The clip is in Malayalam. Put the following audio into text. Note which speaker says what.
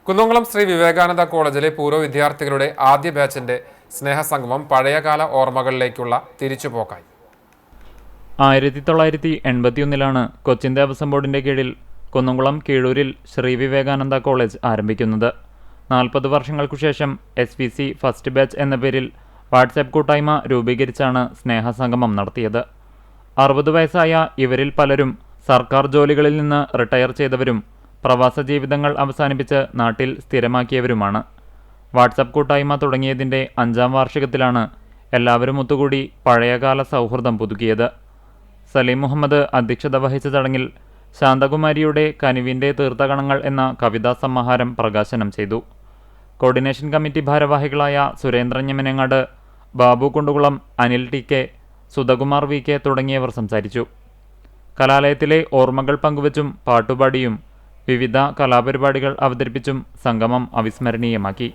Speaker 1: കുന്നംകുളം ശ്രീ വിവേകാനന്ദ കോളേജിലെ പൂർവ്വ വിദ്യാർത്ഥികളുടെ ആദ്യ ബാച്ചിന്റെ സ്നേഹസംഗമം പഴയകാല ഓർമ്മകളിലേക്കുള്ള തിരിച്ചുപോക്കായി.
Speaker 2: 1981 കൊച്ചിൻ ദേവസ്വം ബോർഡിന്റെ കീഴിൽ കുന്നംകുളം കീഴൂരിൽ ശ്രീ വിവേകാനന്ദ കോളേജ് ആരംഭിക്കുന്നത്. 40 വർഷങ്ങൾക്കുശേഷം SVC ഫസ്റ്റ് ബാച്ച് എന്ന പേരിൽ വാട്സാപ്പ് കൂട്ടായ്മ രൂപീകരിച്ചാണ് സ്നേഹസംഗമം നടത്തിയത്. 60 വയസ്സായ ഇവരിൽ പലരും സർക്കാർ ജോലികളിൽ നിന്ന് റിട്ടയർ ചെയ്തവരും പ്രവാസ ജീവിതങ്ങൾ അവസാനിപ്പിച്ച് നാട്ടിൽ സ്ഥിരമാക്കിയവരുമാണ്. വാട്സാപ്പ് കൂട്ടായ്മ തുടങ്ങിയതിൻ്റെ 5ാം വാർഷികത്തിലാണ് എല്ലാവരും ഒത്തുകൂടി പഴയകാല സൗഹൃദം പുതുക്കിയത്. സലീം മുഹമ്മദ് അധ്യക്ഷത വഹിച്ച ചടങ്ങിൽ ശാന്തകുമാരിയുടെ കനിവിൻ്റെ തീർത്ഥകണങ്ങൾ എന്ന കവിതാ സമാഹാരം പ്രകാശനം ചെയ്തു. കോർഡിനേഷൻ കമ്മിറ്റി ഭാരവാഹികളായ സുരേന്ദ്രൻ ഞമനങ്ങാട്, ബാബു കുണ്ടുകുളം, അനിൽ TK, സുധകുമാർ VK തുടങ്ങിയവർ സംസാരിച്ചു. കലാലയത്തിലെ ഓർമ്മകൾ പങ്കുവച്ചും പാട്ടുപാടിയും വിവിധ കലാപരിപാടികൾ അവതരിപ്പിച്ചും സംഗമം അവിസ്മരണീയമാക്കി.